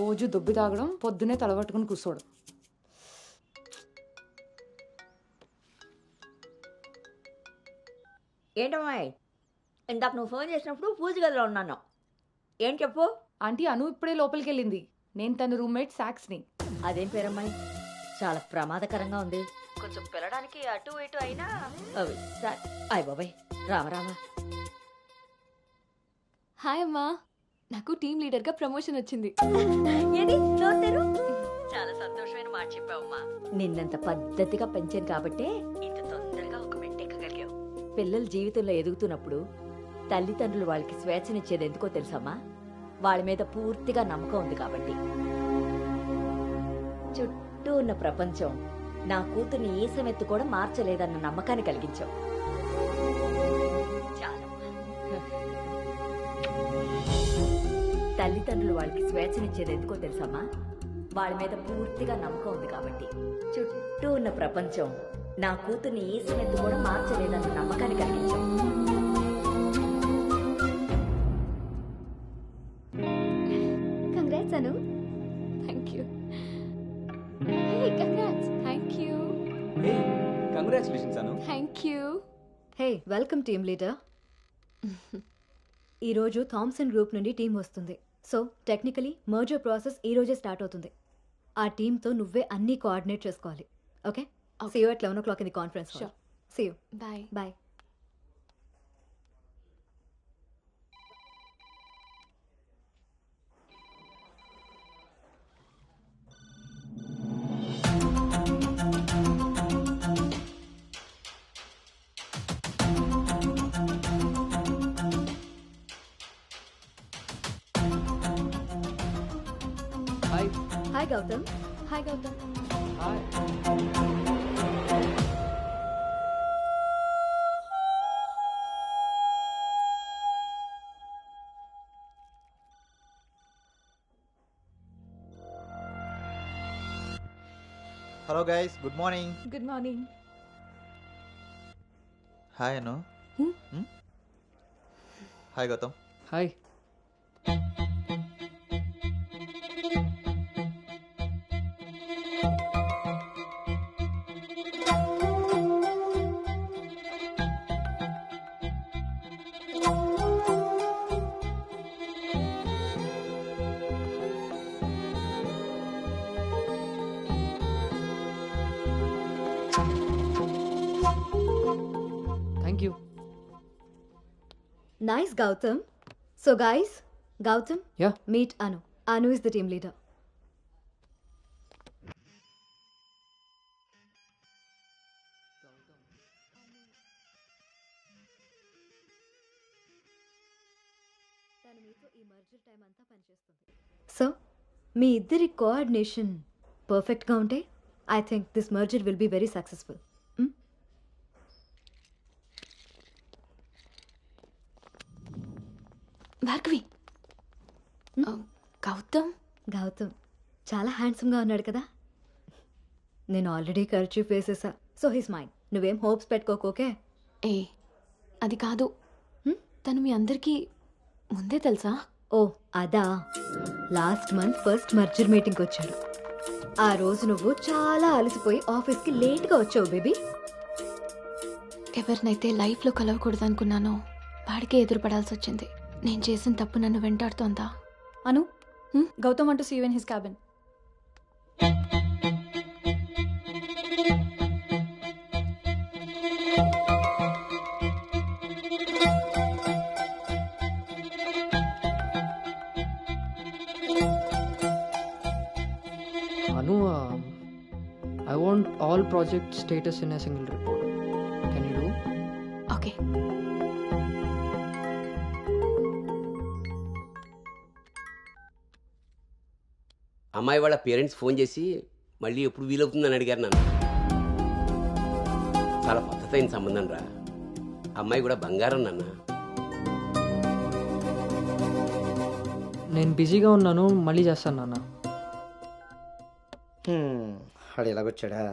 రోజు దొబ్బి తాగడం, పొద్దునే తలబట్టుకుని కూర్చోడు. ఏంటమ్మాయి, ఇందాక నువ్వు ఫోన్ చేసినప్పుడు పూజ గదిలో ఉన్నాను. ఏం చెప్పు? ఆంటీ అను ఇప్పుడే లోపలికి వెళ్ళింది. నేను తన రూమ్మేట్ సాక్స్ని. అదేం పేరమ్మాయి, చాలా ప్రమాదకరంగా ఉంది. కొంచెం పిల్లడానికి అటు ఇటు అయినా అయ్ బాబాయ్, రామరామా. హాయ్ అమ్మా, నాకు టీమ్ లీడర్గా ప్రమోషన్ వచ్చింది. ఏది చూస్తారు? చాలా సంతోషమైన మాట చెప్పావమ్మా. నిన్నంత పద్ధతిగా పెంచాను కాబట్టే ఇంత తొందరగా ఒక మెట్టెక్కగలిగావు. పిల్లల జీవితంలో ఎదుగుతున్నప్పుడు తల్లిదండ్రులు వాళ్ళకి స్వేచ్ఛనిచ్చేది ఎందుకో తెలుసమ్మా? వాళ్ళ మీద పూర్తిగా నమ్మకం ఉంది కాబట్టి. చుట్టూ ఉన్న ప్రపంచం నా కూతుర్ని ఈ సమెత్తు కూడా మార్చలేదన్న నమ్మకాన్ని కలిగించావు. తల్లిదండ్రులు వాళ్ళకి స్వేచ్ఛనిచ్చేది ఎందుకో తెలుసమ్మా? వాళ్ళ మీద పూర్తిగా నమ్మకం ఉంది కాబట్టి. చుట్టూ ఉన్న ప్రపంచం నా కూతుర్ని ఈ సమెత్తు కూడా మార్చలేదన్న నమ్మకాన్ని కలిగించావు. Congrats Anu. Thank you. Hey congrats. Thank you. Hey congratulations Anu. Thank you. Hey welcome team leader. ఈరోజు థామ్సన్ గ్రూప్ నుండి టీం వస్తుంది. సో టెక్నికలీ మర్జర్ ప్రాసెస్ ఈ రోజే స్టార్ట్ అవుతుంది. ఆ టీంతో నువ్వే అన్నీ కోఆర్డినేట్ చేసుకోవాలి. Okay, see you at 11 o'clock in the conference hall. See you. Bye. Bye. Hi. Hi Gautam. Hi Gautam. Hi. Hello guys, good morning. Good morning. Hi Anu. Hi Gautam. Hi. Thank you. Nice Gautam. So guys, Gautam, yeah. Meet Anu. Anu is the team leader. So మీ ఇద్దరి coordination పర్ఫెక్ట్గా ఉంటే I think this merger will be very successful. Bhargavi. Gautam. Gautam చాలా హ్యాండ్సమ్గా ఉన్నాడు కదా. నేను already kerchief వేసేసా. So he's mine. నువ్వేం హోప్స్ పెట్టుకోకు. ఓకే? ఏ అది కాదు, తను మీ అందరికీ ముందే తెలుసా? ఓ అదా, లాస్ట్ మంత్ ఫస్ట్ మర్జర్ మీటింగ్కి వచ్చాడు. ఆ రోజు నువ్వు చాలా అలసిపోయి ఆఫీస్కి లేట్గా వచ్చావు బేబీ. ఎవరినైతే లైఫ్లో కలవకూడదు అనుకున్నానో వాడికే ఎదురుపడాల్సి వచ్చింది. నేను చేసిన తప్పు నన్ను వెంటాడుతోందా? అను, Gautam want to see you in his cabin. Anu, I want all project status in a single report. Can you do? Okay. అమ్మాయి వాళ్ళ పేరెంట్స్ ఫోన్ చేసి మళ్ళీ ఎప్పుడు వీలవుతుందని అడిగారు నన్ను. చాలా పద్ధతైన సంబంధం రా. అమ్మాయి కూడా బంగారం నాన్న. నేను బిజీగా ఉన్నాను, మళ్ళీ చేస్తాను నాన్న. వాడు ఎలాగొచ్చాడా?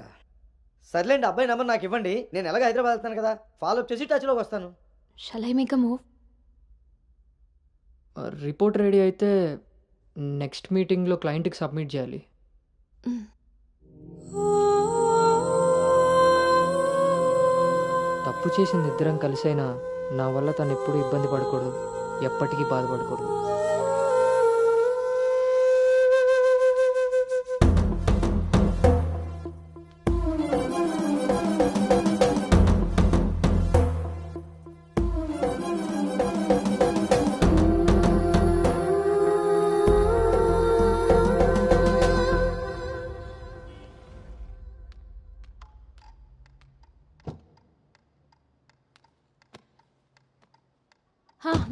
సర్లేండి, అబ్బాయి నెంబర్ నాకు ఇవ్వండి. నేను ఎలాగ హైదరాబాద్ వెళ్తాను కదా, ఫాలో అప్ చేసి టచ్లోకి వస్తాను. Shall I make a move? Report ready అయితే నెక్స్ట్ మీటింగ్లో క్లయింట్కి సబ్మిట్ చేయాలి. మ్. తప్పు చేసింది ఇద్దరం కలిసైనా నా వల్ల తను ఎప్పుడూ ఇబ్బంది పడకూడదు, ఎప్పటికీ బాధపడకూడదు.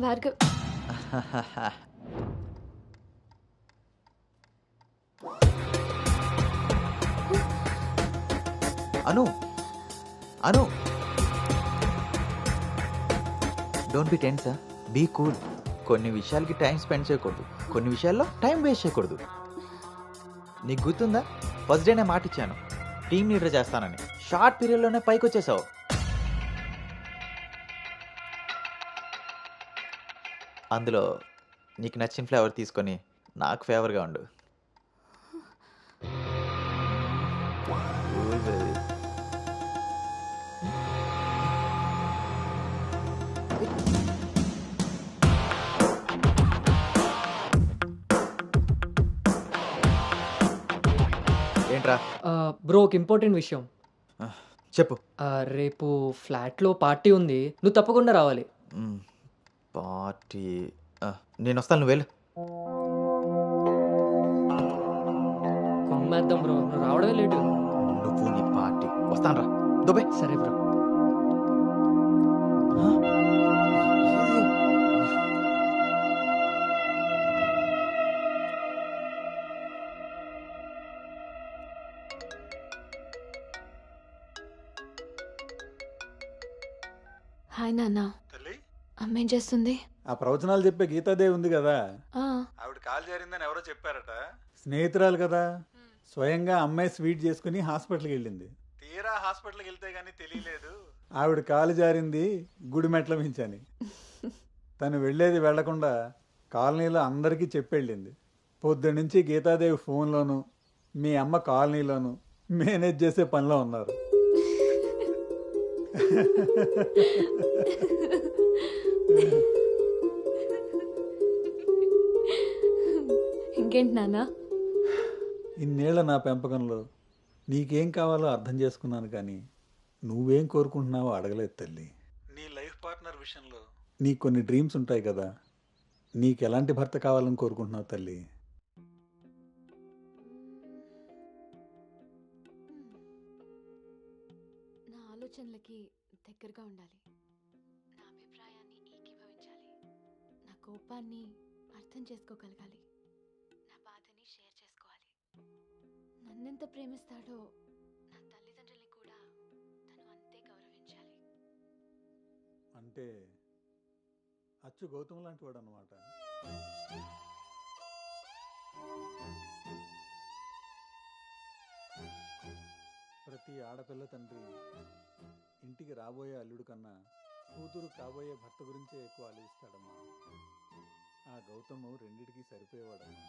Bhargav, Anu Anu don't be tense, be cool. కొన్ని విషయాలకి టైం స్పెండ్ చేయకూడదు, కొన్ని విషయాల్లో టైం వేస్ట్ చేయకూడదు. నీకు గుర్తుందా, ఫస్ట్ డే నేను మాట ఇచ్చాను టీమ్ లీడర్ చేస్తానని. షార్ట్ పీరియడ్లోనే పైకి వచ్చేసావు. అందులో నీకు నచ్చిన ఫ్లేవర్ తీసుకొని నాకు ఫేవర్గా ఉండు. ఏంట్రా? బ్రో, ఒక ఇంపార్టెంట్ విషయం చెప్పు. రేపు ఫ్లాట్లో పార్టీ ఉంది, నువ్వు తప్పకుండా రావాలి. పార్టీ? నేను వస్తాను, నువ్వు వెళ్ళు. కుమ్మేద్దాం బ్రో, నువ్వు రావడమే లేటు. నువ్వు నీ పార్టీ. వస్తాను రా, దుబాయ్. సరే బ్రో. హాయ్ నాన్న. అమ్మ ఏం చేస్తుంది? ఆ ప్రవచనాలు చెప్పే గీతాదేవి ఉంది కదా, ఆ, ఆవిడ కాల్ జారిందని ఎవరో చెప్పారట. స్నేహితురాలు కదా, స్వయంగా అమ్మాయి స్వీట్ చేసుకుని హాస్పిటల్కి వెళ్ళింది. తీరా హాస్పిటల్కి వెళ్తే గానీ తెలియలేదు ఆవిడ కాలు జారింది గుడి మెట్ల మించని. తను వెళ్ళేది వెళ్లకుండా కాలనీలో అందరికీ చెప్పెళ్ళింది. పొద్దున్నుంచి గీతాదేవి ఫోన్లోను, మీ అమ్మ కాలనీలోను మేనేజ్ చేసే పనిలో ఉన్నారు. ఇంకేంటి నాన్న? ఇన్నేళ్ల నా పెంపకంలో నీకేం కావాలో అర్థం చేసుకున్నాను, కానీ నువ్వేం కోరుకుంటున్నావో అడగలేదు తల్లి. నీ లైఫ్ పార్ట్నర్ విషయంలో నీకు కొన్ని డ్రీమ్స్ ఉంటాయి కదా, నీకు ఎలాంటి భర్త కావాలని కోరుకుంటున్నావు తల్లి? నా ఆలోచనలకి దగ్గరగా ఉండాలి, నా అభిప్రాయాన్ని ఏకీభవించాలి, నా కోపాన్ని అర్థం చేసుకోగలగాలి, నా బాధని షేర్ చేసుకోవాలి. నన్నెంత ప్రేమిస్తాడో నా తల్లిదండ్రుల్ని కూడా తను అంతే గౌరవించాలి. అంటే అచ్చు గౌతమ్ లాంటి వాడు అన్నమాట. ప్రతి ఆడపిల్ల తండ్రి ఇంటికి రాబోయే అల్లుడు కన్నా కూతురు కాబోయే భర్త గురించే ఎక్కువ ఆలోచిస్తాడమ్మా. ఆ గౌతమ్ రెండిటికి సరిపోయేవాడమ్మా.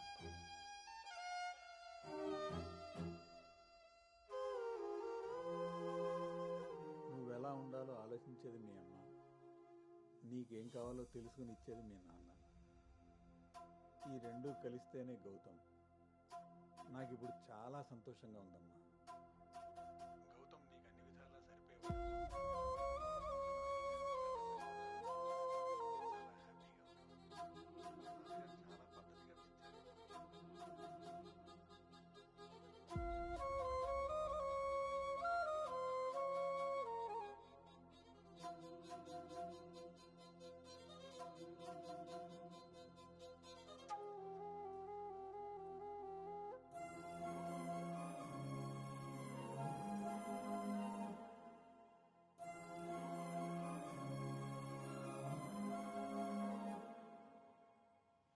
నువ్వెలా ఉండాలో ఆలోచించేది మీ అమ్మ, నీకేం కావాలో తెలుసుకుని ఇచ్చేది మీ నాన్న. ఈ రెండూ కలిస్తేనే గౌతమ్. నాకు ఇప్పుడు చాలా సంతోషంగా ఉందమ్మా. గౌతమ్ నీకు అన్ని విధాలా సరిపోయేవాడు.